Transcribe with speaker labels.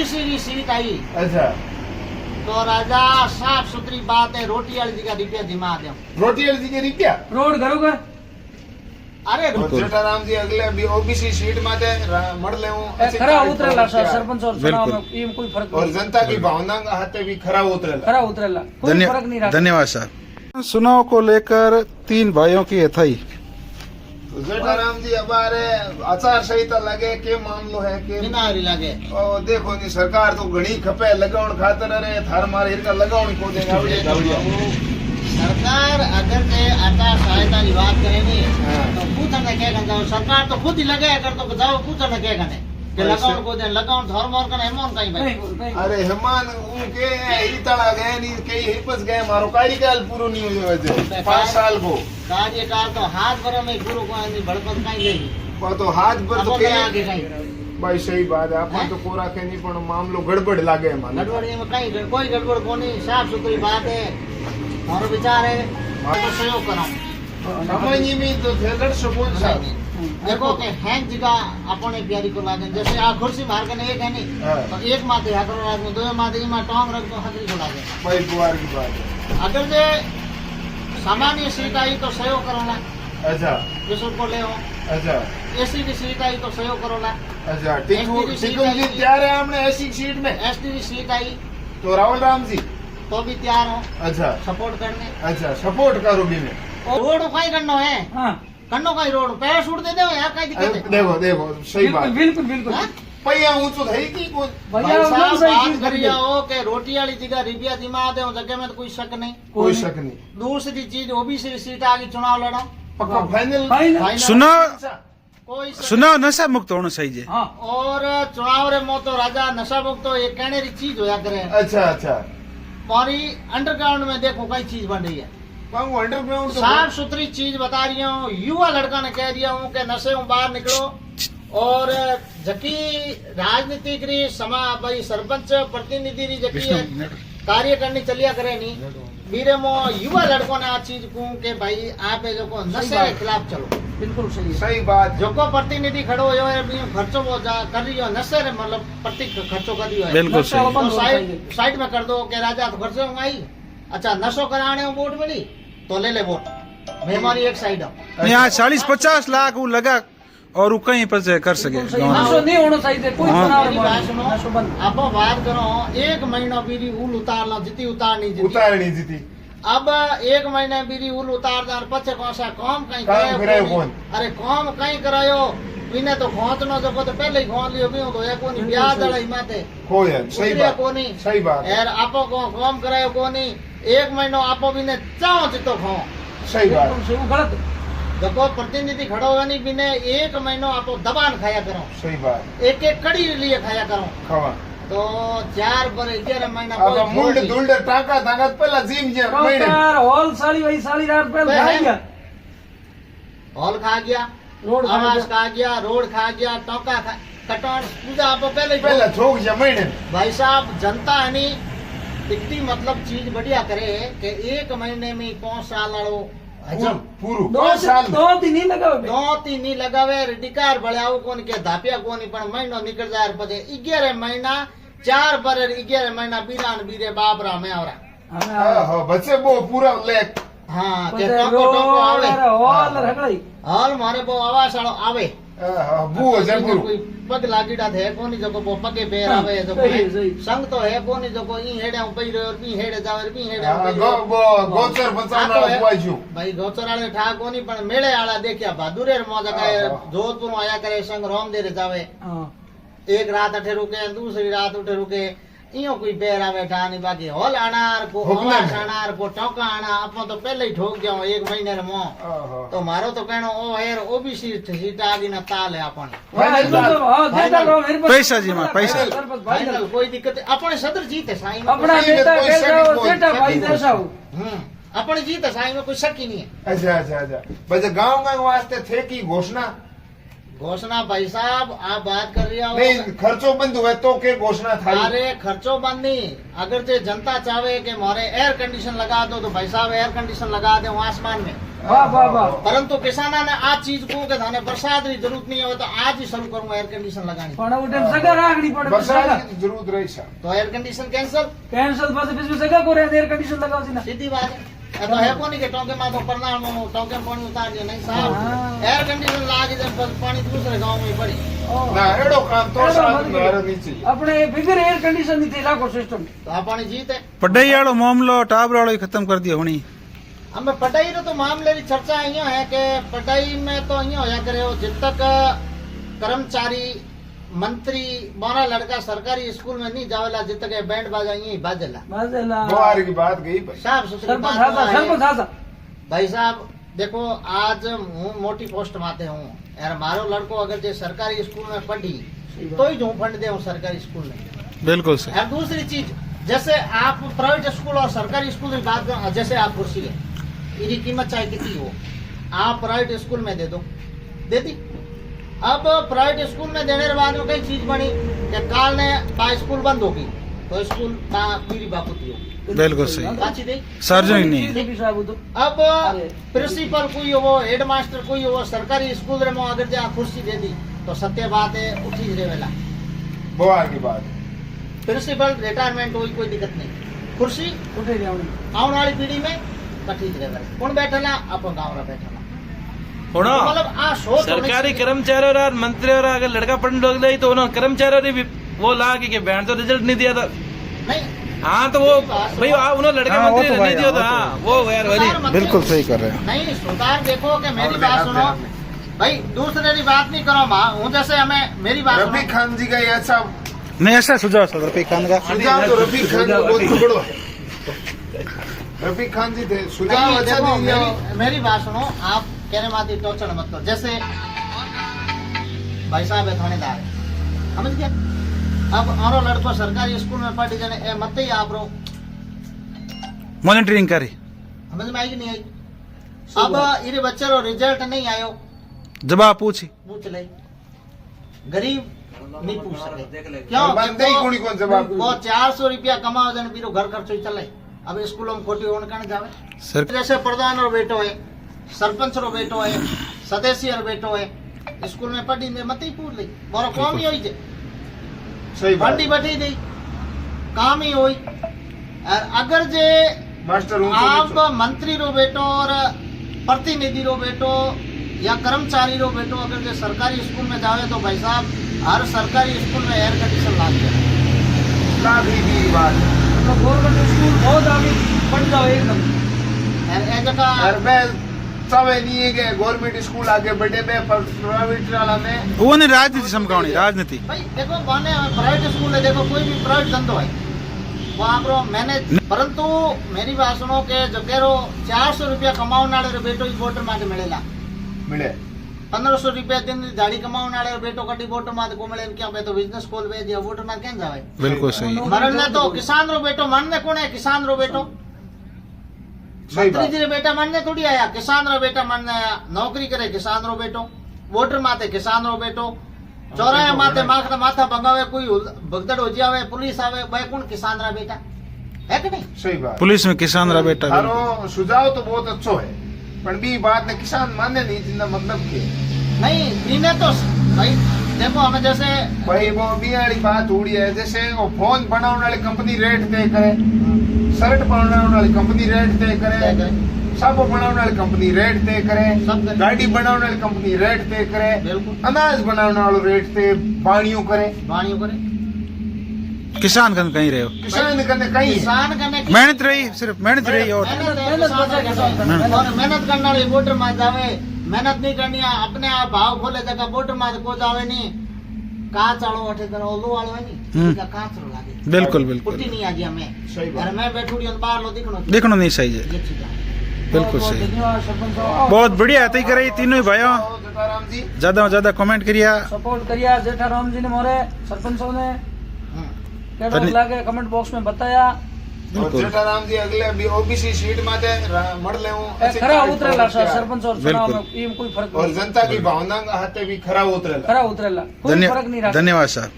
Speaker 1: OBC की seat आई।
Speaker 2: अच्छा
Speaker 1: तो राजा साफ सुथरी बात है, रोटी वाली जगह रुपया दिमा दे।
Speaker 2: रोटी वाली जगह रुपया
Speaker 3: रोड करोगे?
Speaker 1: अरे
Speaker 2: जेठाराम जी अगले ओबीसी सीट माटे मळले हूं
Speaker 3: खरा उतरेला सरपंच और चुनाव में ये कोई फर्क
Speaker 2: और
Speaker 3: नहीं।
Speaker 2: जनता की भावना हाथे भी खरा उतरेला।
Speaker 3: खरा उतरेला कोई फर्क नहीं रहा।
Speaker 4: धन्यवाद सर। चुनाव को लेकर 3 भाइयों की हथाई।
Speaker 2: तो जेठाराम जी हमारे आचार संहिता लगे के मामलो है के
Speaker 1: बिना लागे।
Speaker 2: और देखो नी सरकार तो घणी खपे लगावण खातर अरे थार मारे इनका लगावण को दे आवड़े
Speaker 1: सरकार अगर के आचार संहिता की बात करे नी तो पूछने क्या करता सरकार तो खुद ही लगे कर तो जाओ पूछने क्या करने के लगावण को दे लगावण धर्म और कने हेमोन कहीं भाई।
Speaker 2: अरे हेमान उनके इतला गए नी के हिपस गए मारो कार्यकाल पूरो नहीं हो जावे 5 साल को
Speaker 1: कार्यकाल तो हाथ भर में पूरो को नहीं भड़कत कहीं लेगी
Speaker 2: पर तो हाथ भर तो के
Speaker 1: आगे कहीं
Speaker 2: भाई सही बात है अपन तो कोरा के नहीं पण मामलो गड़बड़ लागे माने
Speaker 1: गड़बड़ में कहीं कोई गड़बड़ को नहीं, साफ सुथरी बात है। और विचार है तो सहयोग करो
Speaker 2: समझ में तो थेलड़ सपोर्ट सा
Speaker 1: देखो के हैंग जगह अपने प्यारी को लागे जैसे आ कुर्सी मार के एक है नहीं तो एक माथे हाथ रात में दो माथे में टोंग रख दो हथरी को लागे
Speaker 2: भाई बुआर की बात है।
Speaker 1: अगर जे सामान्य सीट आई तो सहयोग करो ना।
Speaker 2: अच्छा
Speaker 1: विशुद्ध को ले हो।
Speaker 2: अच्छा
Speaker 1: एसी की सीट आई तो सहयोग करो ना।
Speaker 2: अच्छा टिकू जी तैयार है हमने ऐसी सीट में।
Speaker 1: एसटी की सीट आई
Speaker 2: तो राहुल राम जी
Speaker 1: तो भी तैयार हो
Speaker 2: अच्छा
Speaker 1: सपोर्ट करने।
Speaker 2: अच्छा सपोर्ट करो भी में
Speaker 1: और रोड कहीं करना है
Speaker 3: हाँ
Speaker 1: करनो कहीं रोड पैर छूट दे दो यार कहीं दिक्कत है।
Speaker 2: देखो देखो सही बात
Speaker 3: बिल्कुल बिल्कुल
Speaker 1: हाँ?
Speaker 2: पैया ऊंचो थई की कोई
Speaker 3: भैया
Speaker 1: भाई साहब
Speaker 3: एकदम सही
Speaker 1: बात
Speaker 3: चीज
Speaker 1: करिए
Speaker 3: करिए।
Speaker 1: हो के रोटी वाली जगह रुपया दिमा दे जगह में तो कोई शक नहीं।
Speaker 2: कोई शक नहीं
Speaker 1: दूसरी चीज ओबीसी सीट आगे चुनाव लड़ो
Speaker 2: पक्का फाइनल
Speaker 3: फाइनल।
Speaker 1: फाइनल।
Speaker 4: चुनाव
Speaker 1: कोई शक
Speaker 4: चुनाव नशा मुक्त होना चाहिए।
Speaker 3: हाँ
Speaker 1: और चुनाव रे मो तो राजा नशा मुक्त तो एक कहने री चीज होया करे।
Speaker 2: अच्छा अच्छा
Speaker 1: हमारी अंडरग्राउंड में देखो कई चीज बन रही है,
Speaker 2: पाऊं अंडरग्राउंड तो
Speaker 1: साफ सुथरी चीज बता रही हूँ। युवा लड़का ने कह दिया हूँ कि नशे में बाहर निकलो और जकी राजनीतिक री समा भाई सरपंच प्रतिनिधि री जकी है कार्य करनी चलिया करे नी बीरे मो युवा लड़कों ने आ चीज कहूं के भाई आप जो को नशे के खिलाफ चलो।
Speaker 3: बिल्कुल सही है।
Speaker 2: सही बात
Speaker 1: जो को प्रतिनिधि खड़ो हो खर्चो वो कर रही हो नशे रे मतलब प्रति खर्चो कर रही हो
Speaker 4: बिल्कुल
Speaker 3: नशा
Speaker 4: सही।
Speaker 3: बंद
Speaker 1: तो
Speaker 3: होना चाहिए।
Speaker 1: साइड में कर दो के राजा तो खर्चो में आई। अच्छा नशो कराने वोट मिली तो ले ले वोट मैं हमारी एक साइड हूँ।
Speaker 4: यहाँ 40-50 लाख वो लगा और वो कहीं पर से कर सके
Speaker 3: बिल्कुल सही।
Speaker 4: गाँव में।
Speaker 3: नशो नहीं होना चाहिए कोई
Speaker 4: हाँ।
Speaker 3: चुनाव
Speaker 1: मेरी
Speaker 3: में।
Speaker 1: बात सुनो
Speaker 3: नशो बंद।
Speaker 1: आप बात करो 1 महीना बीरी उल उतार लो जितनी उतारनी जितनी।
Speaker 2: उतारनी जीती
Speaker 1: अब 1 महीने बीरी उल उतार दार पचे कौन सा काम कहीं
Speaker 2: काम करायो कौन?
Speaker 1: अरे काम कहीं करायो बिने तो घोंचनो जो तो पहले ही घोंच लियो बियो तो एक कोनी ब्याज दड़ा ही माथे
Speaker 2: कोई है सही
Speaker 1: उतरिया
Speaker 2: बात
Speaker 1: कोनी
Speaker 2: सही बात
Speaker 1: यार आपो को काम करायो कोनी 1 महीनो आपो बिने चाहो जितो खो
Speaker 2: सही बात
Speaker 3: बिल्कुल सही। वो गलत।
Speaker 1: देखो प्रतिनिधि खड़ो होगा नहीं बिने 1 महीनो आपो दबान खाया करो
Speaker 2: सही बात
Speaker 1: एक एक कड़ी लिए खाया करो
Speaker 2: खावा
Speaker 1: तो 4 पर 11 महीना
Speaker 2: अब
Speaker 1: कोई
Speaker 2: मुंड
Speaker 1: छोड़
Speaker 2: दुल्ड टाका ताकत पहला जिम जे महीने
Speaker 3: काउंटर हॉल सारी वही सारी रात पहले
Speaker 1: बहन।
Speaker 3: खाएगा।
Speaker 1: हॉल खा गया
Speaker 3: रोड खा
Speaker 1: आवास
Speaker 3: गया।
Speaker 1: खा गया रोड खा गया टोका खा कटौन पूजा आपको पहले ही
Speaker 2: पहला थोक जे महीने
Speaker 1: भाई साहब जनता है नी इतनी मतलब चीज बढ़िया करे कि 1 महीने में 5 साल वालों हजम
Speaker 2: पूरू
Speaker 3: दो
Speaker 2: 5 साल
Speaker 3: दो दिन नहीं लगा।
Speaker 1: 2-3 नहीं लगावे डिकार बढ़ाओ कोन के धापिया कोनी पण महीनो निकल जाए पछे 11 महीना 4 पर 11 महीना बीरान बीरे बाबरा में आवरा
Speaker 2: हां बच्चे वो पूरा ले
Speaker 1: हाँ के टोको टोको आवे
Speaker 3: हॉल रगड़ई।
Speaker 1: हॉल मारे वो आवास वालो आवे
Speaker 2: बू जे पूरू
Speaker 1: कोई पग लागीडा थे कोनी जो को पगे पैर
Speaker 3: हाँ,
Speaker 1: आवे जो
Speaker 3: सही, सही।
Speaker 1: संग तो है कोनी जो को ई हेडे पई रे और बी हेडे जावे बी हेडे
Speaker 2: गोचर बचाना बुआजू
Speaker 1: भाई गोचर वाले ठा कोनी पण मेळे आला देखिया बहादुरे मौज काए
Speaker 2: हाँ।
Speaker 1: जोधपुर में आया करे संग रोम दे रे जावे
Speaker 3: हाँ।
Speaker 1: एक रात अठे रुके दूसरी रात उठे रुके इयो कोई बेरा बैठा नहीं बाकी हॉल आनार को
Speaker 2: हुक्म
Speaker 1: आवास
Speaker 2: में।
Speaker 1: आनार को टोका आना अपन तो पहले ही ठोक गया 1 महीने रे मो तो मारो तो कहनो ओ हेर ओबीसी सीट आगी ना ताल है अपन
Speaker 3: हाँ, एकदम तो, हाँ, देता रहो, मेरे पास-
Speaker 4: पैसा जी मां, पैसा।
Speaker 3: सरपंच भाई
Speaker 1: फाइनल कोई दिक्कत अपने सदर जीत है साईं में
Speaker 3: अपना
Speaker 2: सही में
Speaker 3: बेटा
Speaker 2: कोई
Speaker 3: कैसा
Speaker 2: शक
Speaker 3: हो
Speaker 2: कोई
Speaker 3: बेटा
Speaker 2: शक
Speaker 3: भाई
Speaker 2: नहीं।
Speaker 3: जैसा हो।
Speaker 1: अपने जीत है साईं में कोई शक ही नहीं है।
Speaker 2: अच्छा अच्छा अच्छा बच्चे गांव गांव वास्ते थे की घोषणा
Speaker 1: घोषणा भाई साहब आप बात कर रही हो
Speaker 2: नहीं खर्चो बंद हुए तो के घोषणा था
Speaker 1: अरे खर्चो बंद नहीं अगर जो जनता चाहे कि मारे एयर कंडीशन लगा दो तो भाई साहब एयर कंडीशन लगा दे आसमान में
Speaker 3: वाह वाह वाह
Speaker 1: परंतु किसाना ने आ चीज को के थाने बरसात री जरूरत नहीं है तो आज ही शुरू करूंगा एयर कंडीशन लगानी
Speaker 3: पण उठे सगा रागड़ी पड़े
Speaker 2: बरसात की जरूरत रही सा
Speaker 1: तो एयर कंडीशन कैंसल
Speaker 3: कैंसल बस बीच में सगा को रे एयर कंडीशन लगाओ जी ना
Speaker 1: सीधी बात है ये तो है कोनी के टोंके में तो परनाल में टोंके में पानी उतार दिया नहीं साहब
Speaker 3: हाँ।
Speaker 1: एयर कंडीशन लाग जब पानी दूसरे गांव में पड़ी
Speaker 2: ना एड़ो काम तो साथ में नहीं चाहिए
Speaker 3: अपने बिगर एयर कंडीशन नहीं थी लाखों सिस्टम
Speaker 1: तो आ पानी जीत है
Speaker 4: पढ़ाई वालों मामलो टाबर वालों खत्म कर दिया होनी
Speaker 1: हमें पढ़ाई रो तो मामले की चर्चा अहिया है कि पढ़ाई में तो अहिया होया करे हो जब तक कर्मचारी मंत्री मारा लड़का सरकारी स्कूल में नहीं जावेला जब तक बैंड बाजा यही बाजेला
Speaker 3: माजेला
Speaker 2: बुआर की बात गई भाई
Speaker 1: साहब सुसरी
Speaker 3: सरपंच
Speaker 1: बात
Speaker 3: हासा
Speaker 1: हुआ है।
Speaker 3: सरपंच हासा
Speaker 1: भाई साहब देखो आज हूँ मोटी पोस्ट माते हूँ यार मारो लड़को अगर जो सरकारी स्कूल में पढ़ी तो ही जो फंड दे सरकारी स्कूल में
Speaker 4: बिल्कुल सही
Speaker 1: और दूसरी चीज जैसे आप प्राइवेट स्कूल और सरकारी स्कूल की बात जैसे आप कुर्सी है इसकी कीमत चाहे कितनी हो आप प्राइवेट स्कूल में दे दो दे दी अब प्राइवेट स्कूल में देने के बाद में कई चीज बनी कि काल ने बा स्कूल बंद होगी तो स्कूल पीरी बापुती होगी
Speaker 4: बिल्कुल सही
Speaker 1: बाची दे
Speaker 4: सार्वजनिक नहीं है
Speaker 3: बीजेपी साहब तो
Speaker 1: अब प्रिंसिपल कोई हो हेड मास्टर कोई हो सरकारी स्कूल रे में अगर जहाँ कुर्सी दे दी तो सत्य बात है उठी रे वेला
Speaker 2: बुआर की बात
Speaker 1: प्रिंसिपल रिटायरमेंट हुई कोई दिक्कत नहीं कुर्सी
Speaker 3: उठे जावणी
Speaker 1: आने वाली पीढ़ी में कठी रे वेला कौन बैठेला अपन गाँव रा बैठेला
Speaker 5: होना
Speaker 1: मतलब आ सोच
Speaker 5: सरकारी कर्मचारी और मंत्री और अगर लड़का पढ़ने लग गई तो उन्होंने कर्मचारियों ने भी वो ला के बैंड तो रिजल्ट नहीं दिया था
Speaker 1: नहीं
Speaker 5: हाँ तो वो भाई उन्होंने लड़का
Speaker 4: हाँ, वो
Speaker 5: मंत्री
Speaker 4: तो
Speaker 5: ने
Speaker 4: भाई,
Speaker 5: नहीं दिया था
Speaker 4: हाँ,
Speaker 5: हाँ, वो यार वही
Speaker 1: सुधार मत
Speaker 4: बिल्कुल
Speaker 1: करो।
Speaker 4: सही कर रहे हैं
Speaker 1: नहीं सुधार देखो कि मेरी बात सुनो भाई दूसरे की बात नहीं करो माँ हूँ जैसे हमें मेरी बात
Speaker 2: रफीक
Speaker 1: सुनो
Speaker 2: खान जी का ये अच्छा
Speaker 4: नहीं ऐसा सुझाव सर रफीक खान का
Speaker 2: सुझाव तो रफीक खान का बहुत तगड़ो है रफीक खान जी थे सुझाव
Speaker 1: नहीं,
Speaker 2: अच्छा
Speaker 1: देखो,
Speaker 2: दे दिया
Speaker 1: मेरी बात सुनो आप कहने माती टोचन मत करो जैसे भाई साहब है थानेदार है समझ गया अब औरो लड़को सरकारी स्कूल में पढ़ी जाने ए मत ही आप रो
Speaker 4: मॉनिटरिंग करी
Speaker 1: समझ में आई कि नहीं आई अब इरे बच्चे रो रिजल्ट नहीं आयो
Speaker 4: जवाब पूछी
Speaker 1: पूछ ले गरीब नहीं पूछ सके क्यों
Speaker 2: बंदे ही कोनी कौन जवाब
Speaker 1: वो 400 रुपया कमाओ जन बीरो घर खर्चो ही चले अब स्कूलों में खोटी होने कने जावे
Speaker 4: सर
Speaker 1: जैसे प्रधान रो बेटो है सरपंच रो बेटो है सदस्य रो बेटो है स्कूल में पढ़ी में मत ही पूछ ली मोरो काम ही होई जे
Speaker 2: सही बात
Speaker 1: फंडी बैठी दी काम ही होई और अगर जे
Speaker 2: मास्टर हूँ
Speaker 1: आप मंत्री रो बेटो और प्रतिनिधि रो बेटो या कर्मचारी रो बेटो अगर जे सरकारी स्कूल में जावे तो भाई साहब हर सरकारी स्कूल में एयर कंडीशन लाग गया
Speaker 2: लाभी की बात
Speaker 3: तो गवर्नमेंट स्कूल बहुत आगे बढ़ जाओ एकदम
Speaker 1: ए जगह
Speaker 2: और मैं सब नहीं है कि गवर्नमेंट स्कूल आगे बढ़े में प्राइवेट वाला में
Speaker 4: वो नहीं राजनीति समकावनी राजनीति
Speaker 1: भाई देखो बने प्राइवेट स्कूल है देखो कोई भी प्राइवेट धंधो है वो आप मैनेज परंतु मेरी बात सुनो के जो कह रो 400 रुपया कमाने वाले बेटो इस वोटर माते मिलेला
Speaker 2: मिले
Speaker 1: 1500 रुपया दिन दाढ़ी कमाने वाले बेटो कटी वोटर माते को मिले क्या मैं तो बिजनेस खोल वे दिया वोटर माते क्या जावे
Speaker 4: बिल्कुल सही
Speaker 1: मरण ने तो किसान रो बेटो मानने कौन है किसान रो बेटो
Speaker 2: सही
Speaker 1: मंत्री
Speaker 2: बात
Speaker 1: जी रे बेटा मानने थोड़ी आया किसान रो बेटा मानने आया नौकरी करे किसान रो बेटो वोटर माते किसान रो बेटो चौराहे माते माखड़ा माथा भंगावे कोई भगदड़ हो जावे पुलिस आवे भाई कौन किसान रा बेटा है कि नहीं
Speaker 2: सही बात
Speaker 4: पुलिस में किसान रहा बेटा
Speaker 2: थारो सुझाव तो बहुत अच्छो है पर बी बात ने किसान माने नहीं जितना मतलब के
Speaker 1: नहीं इन्हें तो भाई देखो हमें जैसे
Speaker 2: भाई वो बी वाली बात हो रही है जैसे वो फोन बनाने वाली कंपनी रेट तय करे शर्ट बनाने वाली कंपनी रेट तय करे
Speaker 1: तय करे।
Speaker 2: सब बनाने वाली कंपनी रेट तय करे
Speaker 1: सब करे।
Speaker 2: गाड़ी बनाने वाली कंपनी रेट तय करे
Speaker 1: बिल्कुल
Speaker 2: अनाज बनाने वालों रेट तय बाणियों करे
Speaker 1: वाणियों करे
Speaker 4: किसान कन कहीं रहे हो
Speaker 2: किसान करने कहीं है।
Speaker 1: किसान करने की
Speaker 4: मेहनत रही सिर्फ मेहनत रही और
Speaker 1: मेहनत है, किसान है, किसान है। और मेहनत करने वाले वोटर मार जावे मेहनत नहीं करनी है अपने आप भाव खोले जगह वोटर मार को जावे नहीं काच वालो अठे करो ओलो वालो है नहीं का काच रो लागे
Speaker 4: बिल्कुल बिल्कुल
Speaker 1: पुट्टी नहीं आजी हमें
Speaker 2: सही बात।
Speaker 1: और मैं बैठूड़ी और बाहर लो दिखनो
Speaker 4: देखना नहीं सही है
Speaker 1: ये चीज है
Speaker 4: बिल्कुल
Speaker 3: बहुत
Speaker 4: सही
Speaker 3: धन्यवाद सरपंच साहब
Speaker 4: बहुत बढ़िया है करे तीनों ही भाइयों
Speaker 2: जटाराम जी
Speaker 4: ज्यादा कमेंट करिया
Speaker 3: सपोर्ट करिया जेठाराम जी ने मोरे सरपंच साहब ने केड़ा लागे कमेंट बॉक्स में बताया
Speaker 2: और
Speaker 4: बिल्कुल।
Speaker 2: जटाराम जी अगले भी ओबीसी सीट माते मर ले हूं
Speaker 3: ए, खरा उतरेला सर सरपंच और चुनाव
Speaker 4: बिल्कुल।
Speaker 3: में ये कोई फर्क
Speaker 2: और
Speaker 3: नहीं
Speaker 2: जनता की भावना हाथे भी खरा उतरेला
Speaker 3: खरा उतरेला कोई
Speaker 4: धन्य-
Speaker 3: फर्क नहीं रहा
Speaker 4: धन्यवाद सर